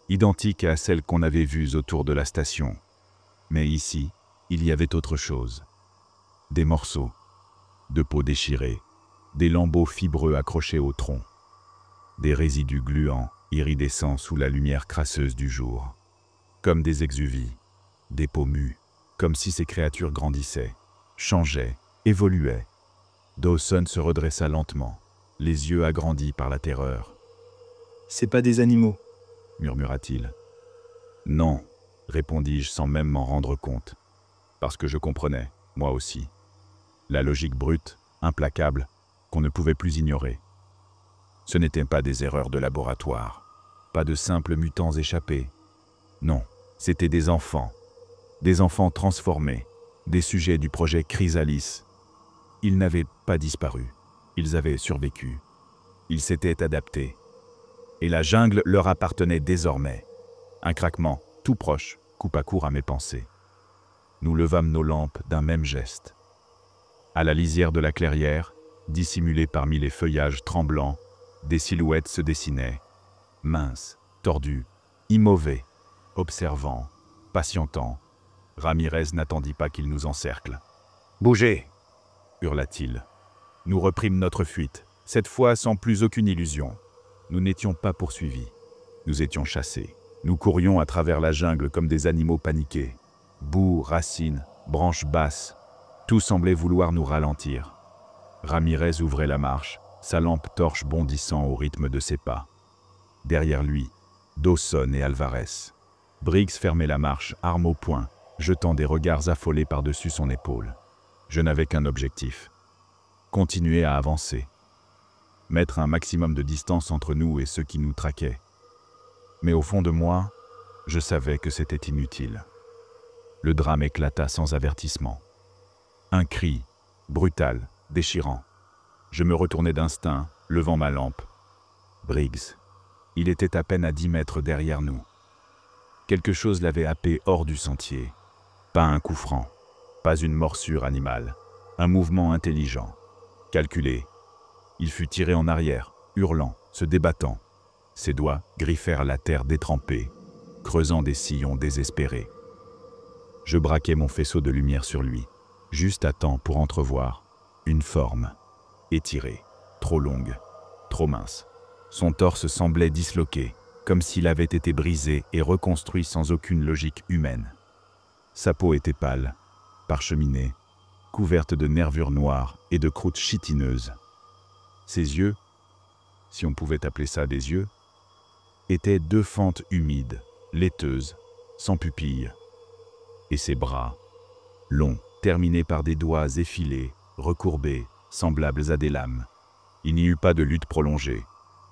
identiques à celles qu'on avait vues autour de la station. Mais ici, il y avait autre chose. Des morceaux, de peau déchirée, des lambeaux fibreux accrochés au tronc, des résidus gluants, iridescents sous la lumière crasseuse du jour, comme des exuvies, des peaux mues, comme si ces créatures grandissaient, changeaient, évoluaient. Dawson se redressa lentement, les yeux agrandis par la terreur. « C'est pas des animaux » murmura-t-il. « Non » répondis-je sans même m'en rendre compte, parce que je comprenais, moi aussi. La logique brute, implacable, qu'on ne pouvait plus ignorer. Ce n'étaient pas des erreurs de laboratoire, pas de simples mutants échappés. Non, c'étaient des enfants transformés, des sujets du projet Chrysalis. Ils n'avaient pas disparu, ils avaient survécu, ils s'étaient adaptés. Et la jungle leur appartenait désormais. Un craquement, tout proche, coupa court à mes pensées. Nous levâmes nos lampes d'un même geste. À la lisière de la clairière, dissimulée parmi les feuillages tremblants, des silhouettes se dessinaient, minces, tordues, immovées, observant, patientant. Ramirez n'attendit pas qu'il nous encercle. « Bougez !» hurla-t-il. Nous reprîmes notre fuite, cette fois sans plus aucune illusion. Nous n'étions pas poursuivis. Nous étions chassés. Nous courions à travers la jungle comme des animaux paniqués. Boue, racines, branches basses, tout semblait vouloir nous ralentir. Ramirez ouvrait la marche, sa lampe torche bondissant au rythme de ses pas. Derrière lui, Dawson et Alvarez. Briggs fermait la marche, arme au poing, jetant des regards affolés par-dessus son épaule. Je n'avais qu'un objectif. Continuer à avancer. Mettre un maximum de distance entre nous et ceux qui nous traquaient. Mais au fond de moi, je savais que c'était inutile. Le drame éclata sans avertissement. Un cri, brutal, déchirant. Je me retournai d'instinct, levant ma lampe. Briggs. Il était à peine à 10 mètres derrière nous. Quelque chose l'avait happé hors du sentier. Pas un coup franc, pas une morsure animale, un mouvement intelligent, calculé. Il fut tiré en arrière, hurlant, se débattant. Ses doigts griffèrent la terre détrempée, creusant des sillons désespérés. Je braquai mon faisceau de lumière sur lui, juste à temps pour entrevoir une forme, étirée, trop longue, trop mince. Son torse semblait disloqué, comme s'il avait été brisé et reconstruit sans aucune logique humaine. Sa peau était pâle, parcheminée, couverte de nervures noires et de croûtes chitineuses. Ses yeux, si on pouvait appeler ça des yeux, étaient 2 fentes humides, laiteuses, sans pupilles. Et ses bras, longs, terminés par des doigts effilés, recourbés, semblables à des lames. Il n'y eut pas de lutte prolongée.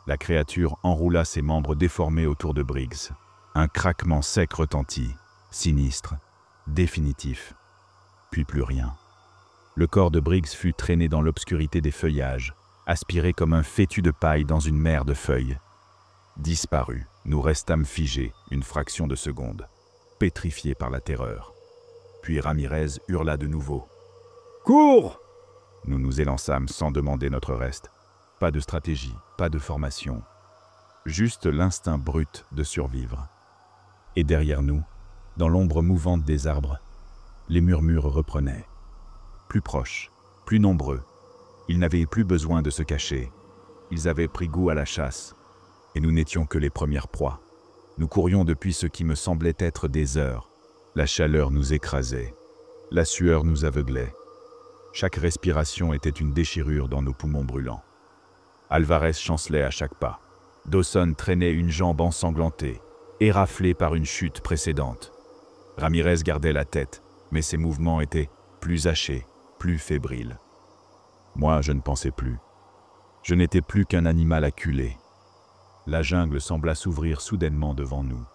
La créature enroula ses membres déformés autour de Briggs. Un craquement sec retentit, sinistre, définitif. Puis plus rien. Le corps de Briggs fut traîné dans l'obscurité des feuillages, aspiré comme un fétu de paille dans une mer de feuilles. Disparu, nous restâmes figés une fraction de seconde, pétrifiés par la terreur. Puis Ramirez hurla de nouveau. « Cours !» Nous nous élançâmes sans demander notre reste. Pas de stratégie, pas de formation. Juste l'instinct brut de survivre. Et derrière nous, dans l'ombre mouvante des arbres, les murmures reprenaient. Plus proches, plus nombreux. Ils n'avaient plus besoin de se cacher. Ils avaient pris goût à la chasse. Et nous n'étions que les premières proies. Nous courions depuis ce qui me semblait être des heures. La chaleur nous écrasait. La sueur nous aveuglait. Chaque respiration était une déchirure dans nos poumons brûlants. Alvarez chancelait à chaque pas. Dawson traînait une jambe ensanglantée, éraflée par une chute précédente. Ramirez gardait la tête, mais ses mouvements étaient plus hachés, plus fébriles. Moi, je ne pensais plus. Je n'étais plus qu'un animal acculé. La jungle sembla s'ouvrir soudainement devant nous.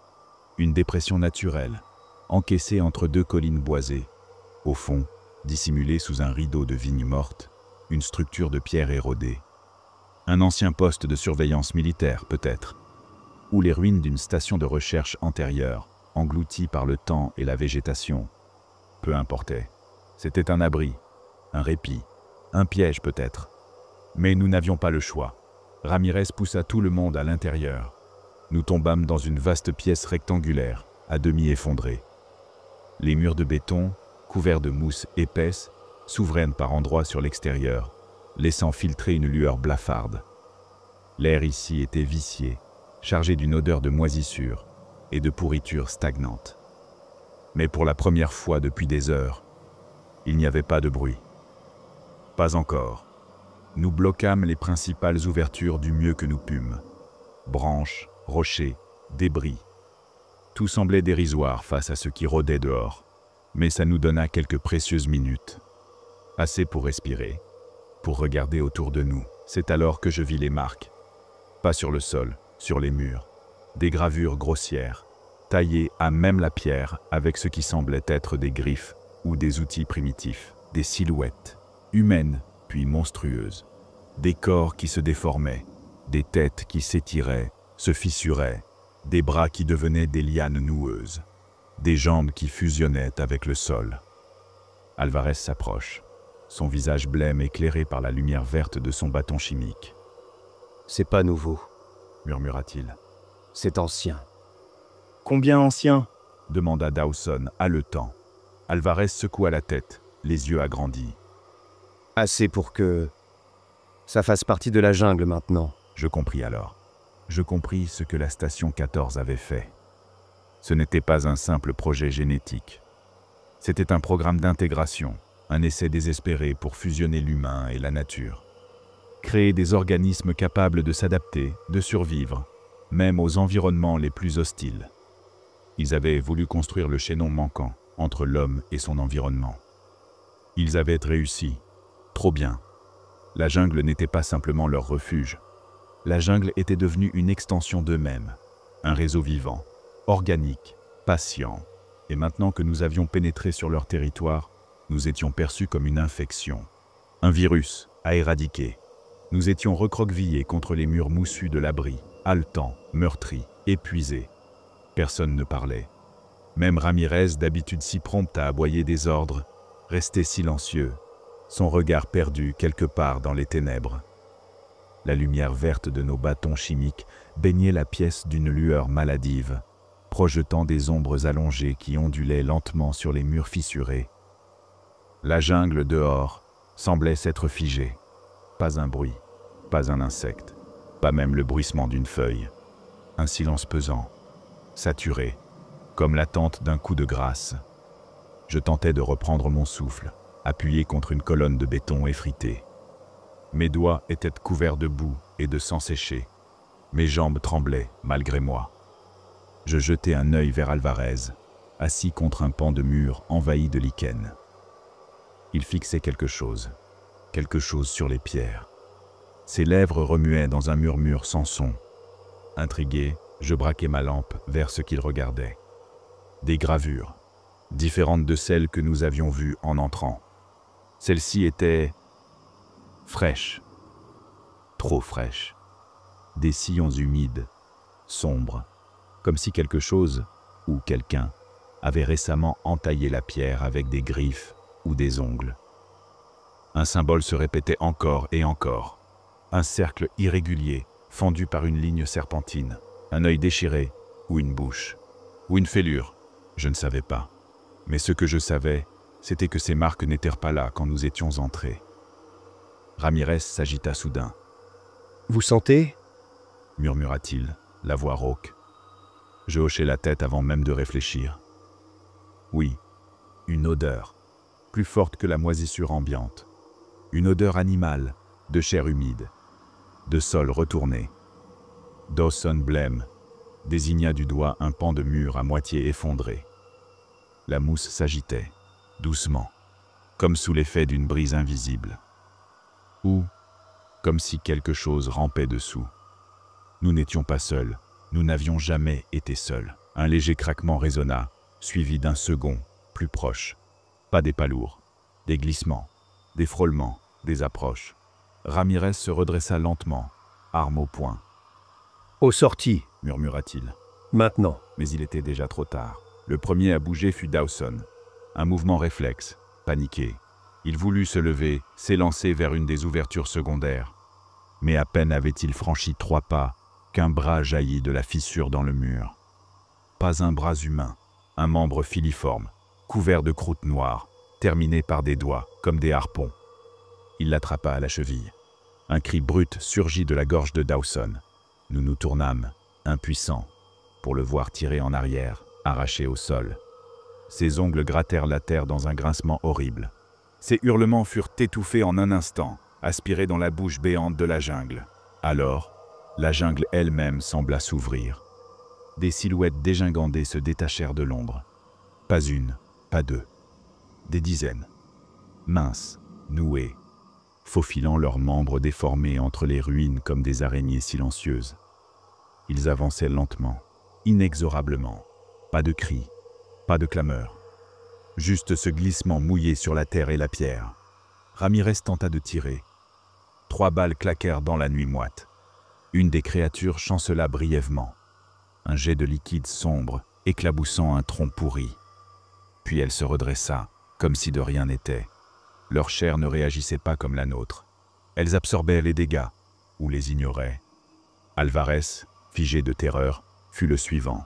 Une dépression naturelle, encaissée entre deux collines boisées. Au fond, dissimulée sous un rideau de vignes mortes, une structure de pierre érodée. Un ancien poste de surveillance militaire, peut-être, ou les ruines d'une station de recherche antérieure, engloutie par le temps et la végétation. Peu importait. C'était un abri, un répit, un piège peut-être. Mais nous n'avions pas le choix. Ramirez poussa tout le monde à l'intérieur. Nous tombâmes dans une vaste pièce rectangulaire, à demi effondrée. Les murs de béton, couverts de mousse épaisse, s'ouvraient par endroits sur l'extérieur, laissant filtrer une lueur blafarde. L'air ici était vicié, chargé d'une odeur de moisissure et de pourriture stagnante. Mais pour la première fois depuis des heures, il n'y avait pas de bruit. Pas encore. Nous bloquâmes les principales ouvertures du mieux que nous pûmes. Branches, rochers, débris. Tout semblait dérisoire face à ce qui rôdait dehors, mais ça nous donna quelques précieuses minutes. Assez pour respirer, pour regarder autour de nous. C'est alors que je vis les marques. Pas sur le sol, sur les murs. Des gravures grossières, taillées à même la pierre avec ce qui semblait être des griffes ou des outils primitifs. Des silhouettes, humaines puis monstrueuses. Des corps qui se déformaient, des têtes qui s'étiraient, se fissuraient, des bras qui devenaient des lianes noueuses, des jambes qui fusionnaient avec le sol. Alvarez s'approche, son visage blême éclairé par la lumière verte de son bâton chimique. « C'est pas nouveau, » murmura-t-il. « C'est ancien. » Combien ancien? Demanda Dawson, haletant. Alvarez secoua la tête, les yeux agrandis. « Assez pour que ça fasse partie de la jungle maintenant. » Je compris alors. Je compris ce que la station 14 avait fait. Ce n'était pas un simple projet génétique. C'était un programme d'intégration, un essai désespéré pour fusionner l'humain et la nature. Créer des organismes capables de s'adapter, de survivre, même aux environnements les plus hostiles. Ils avaient voulu construire le chaînon manquant entre l'homme et son environnement. Ils avaient réussi. Trop bien. La jungle n'était pas simplement leur refuge. La jungle était devenue une extension d'eux-mêmes, un réseau vivant, organique, patient. Et maintenant que nous avions pénétré sur leur territoire, nous étions perçus comme une infection, un virus à éradiquer. Nous étions recroquevillés contre les murs moussus de l'abri, haletants, meurtris, épuisés. Personne ne parlait. Même Ramirez, d'habitude si prompt à aboyer des ordres, restait silencieux, son regard perdu quelque part dans les ténèbres. La lumière verte de nos bâtons chimiques baignait la pièce d'une lueur maladive, projetant des ombres allongées qui ondulaient lentement sur les murs fissurés. La jungle dehors semblait s'être figée. Pas un bruit, pas un insecte, pas même le bruissement d'une feuille. Un silence pesant, saturé, comme l'attente d'un coup de grâce. Je tentais de reprendre mon souffle, appuyé contre une colonne de béton effritée. Mes doigts étaient couverts de boue et de sang séché. Mes jambes tremblaient, malgré moi. Je jetai un œil vers Alvarez, assis contre un pan de mur envahi de lichen. Il fixait quelque chose sur les pierres. Ses lèvres remuaient dans un murmure sans son. Intrigué, je braquai ma lampe vers ce qu'il regardait. Des gravures, différentes de celles que nous avions vues en entrant. Celles-ci étaient fraîches, trop fraîches. Des sillons humides, sombres, comme si quelque chose, ou quelqu'un, avait récemment entaillé la pierre avec des griffes ou des ongles. Un symbole se répétait encore et encore. Un cercle irrégulier, fendu par une ligne serpentine. Un œil déchiré, ou une bouche, ou une fêlure, je ne savais pas. Mais ce que je savais, c'était que ces marques n'étaient pas là quand nous étions entrés. Ramirez s'agita soudain. « Vous sentez » murmura-t-il, la voix rauque. Je hochai la tête avant même de réfléchir. Oui, une odeur. plus forte que la moisissure ambiante. Une odeur animale, de chair humide, de sol retourné. Dawson blême désigna du doigt un pan de mur à moitié effondré. La mousse s'agitait, doucement, comme sous l'effet d'une brise invisible. Ou comme si quelque chose rampait dessous. Nous n'étions pas seuls, nous n'avions jamais été seuls. Un léger craquement résonna, suivi d'un second, plus proche. Pas des pas lourds, des glissements, des frôlements, des approches. Ramirez se redressa lentement, arme au poing. « Aux sorties, Murmura-t-il. maintenant. » Mais il était déjà trop tard. Le premier à bouger fut Dawson. Un mouvement réflexe, paniqué. Il voulut se lever, s'élancer vers une des ouvertures secondaires. Mais à peine avait-il franchi 3 pas qu'un bras jaillit de la fissure dans le mur. Pas un bras humain, un membre filiforme, couvert de croûte noire, terminé par des doigts, comme des harpons. Il l'attrapa à la cheville. Un cri brut surgit de la gorge de Dawson. Nous nous tournâmes, impuissants, pour le voir tirer en arrière, arraché au sol. Ses ongles grattèrent la terre dans un grincement horrible. Ses hurlements furent étouffés en un instant, aspirés dans la bouche béante de la jungle. Alors, la jungle elle-même sembla s'ouvrir. Des silhouettes dégingandées se détachèrent de l'ombre. Pas une, pas deux. Des dizaines. Minces, nouées, faufilant leurs membres déformés entre les ruines comme des araignées silencieuses. Ils avançaient lentement, inexorablement. Pas de cris, pas de clameurs. Juste ce glissement mouillé sur la terre et la pierre. Ramirez tenta de tirer. 3 balles claquèrent dans la nuit moite. Une des créatures chancela brièvement. Un jet de liquide sombre, éclaboussant un tronc pourri. Puis elle se redressa, comme si de rien n'était. Leur chair ne réagissait pas comme la nôtre. Elles absorbaient les dégâts, ou les ignoraient. Alvarez, figé de terreur, fut le suivant.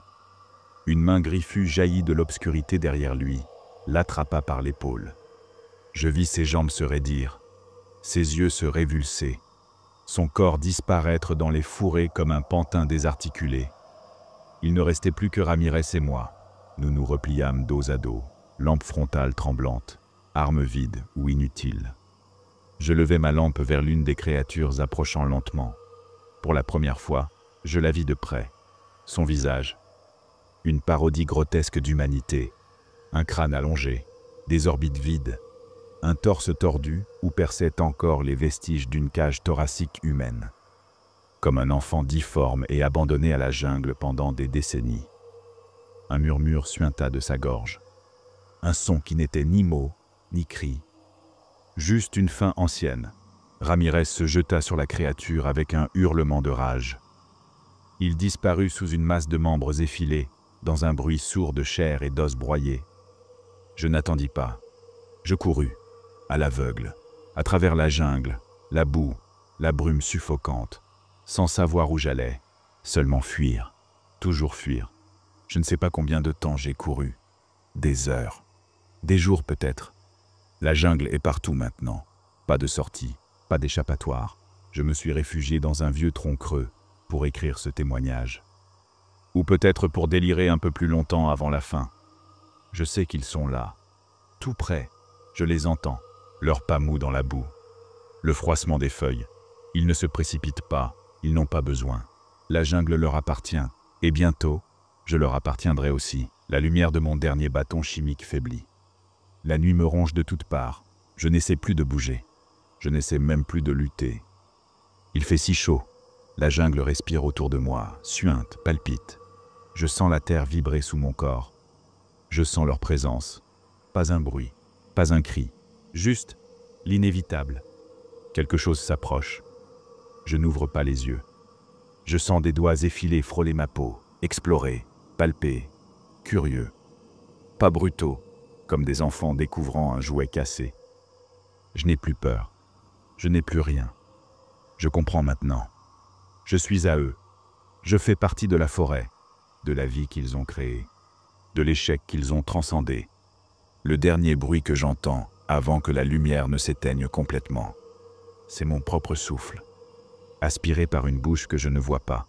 Une main griffue jaillit de l'obscurité derrière lui, l'attrapa par l'épaule. Je vis ses jambes se raidir, ses yeux se révulser, son corps disparaître dans les fourrés comme un pantin désarticulé. Il ne restait plus que Ramirez et moi. Nous nous repliâmes dos à dos, lampe frontale tremblante, arme vide ou inutile. Je levai ma lampe vers l'une des créatures approchant lentement. Pour la première fois, je la vis de près. Son visage, une parodie grotesque d'humanité, un crâne allongé, des orbites vides, un torse tordu où perçaient encore les vestiges d'une cage thoracique humaine, comme un enfant difforme et abandonné à la jungle pendant des décennies. Un murmure suinta de sa gorge, un son qui n'était ni mot, ni cri, juste une faim ancienne. Ramirez se jeta sur la créature avec un hurlement de rage. Il disparut sous une masse de membres effilés, dans un bruit sourd de chair et d'os broyés. Je n'attendis pas. Je courus, à l'aveugle, à travers la jungle, la boue, la brume suffocante, sans savoir où j'allais, seulement fuir, toujours fuir. Je ne sais pas combien de temps j'ai couru. Des heures, des jours peut-être. La jungle est partout maintenant. Pas de sortie, pas d'échappatoire. Je me suis réfugié dans un vieux tronc creux pour écrire ce témoignage. Ou peut-être pour délirer un peu plus longtemps avant la fin. Je sais qu'ils sont là, tout près. Je les entends, leurs pas mous dans la boue. Le froissement des feuilles. Ils ne se précipitent pas, ils n'ont pas besoin. La jungle leur appartient, et bientôt, je leur appartiendrai aussi. La lumière de mon dernier bâton chimique faiblit. La nuit me ronge de toutes parts. Je n'essaie plus de bouger. Je n'essaie même plus de lutter. Il fait si chaud. La jungle respire autour de moi, suinte, palpite. Je sens la terre vibrer sous mon corps. Je sens leur présence. Pas un bruit, pas un cri. Juste l'inévitable. Quelque chose s'approche. Je n'ouvre pas les yeux. Je sens des doigts effilés frôler ma peau, explorer, palper, curieux. Pas brutaux, comme des enfants découvrant un jouet cassé. Je n'ai plus peur. Je n'ai plus rien. Je comprends maintenant. Je suis à eux. Je fais partie de la forêt, de la vie qu'ils ont créée, de l'échec qu'ils ont transcendé. Le dernier bruit que j'entends avant que la lumière ne s'éteigne complètement, c'est mon propre souffle, aspiré par une bouche que je ne vois pas.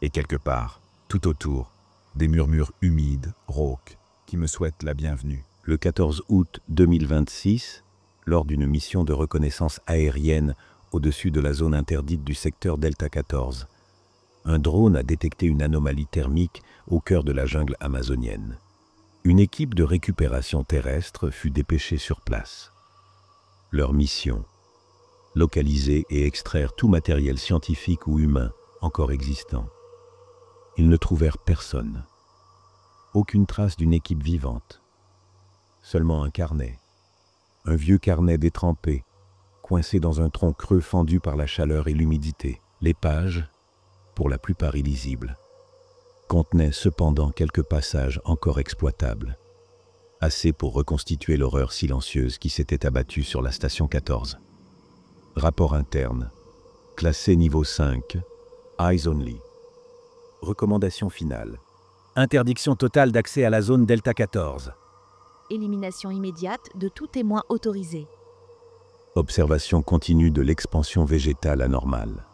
Et quelque part, tout autour, des murmures humides, rauques, qui me souhaitent la bienvenue. Le 14 août 2026, lors d'une mission de reconnaissance aérienne au-dessus de la zone interdite du secteur Delta 14, un drone a détecté une anomalie thermique au cœur de la jungle amazonienne. Une équipe de récupération terrestre fut dépêchée sur place. Leur mission: localiser et extraire tout matériel scientifique ou humain encore existant. Ils ne trouvèrent personne. Aucune trace d'une équipe vivante. Seulement un carnet. Un vieux carnet détrempé, coincé dans un tronc creux fendu par la chaleur et l'humidité. Les pages, pour la plupart illisibles, contenaient cependant quelques passages encore exploitables. Assez pour reconstituer l'horreur silencieuse qui s'était abattue sur la station 14. Rapport interne. Classé niveau 5. Eyes only. Recommandation finale. Interdiction totale d'accès à la zone Delta 14. Élimination immédiate de tout témoin autorisé. Observation continue de l'expansion végétale anormale.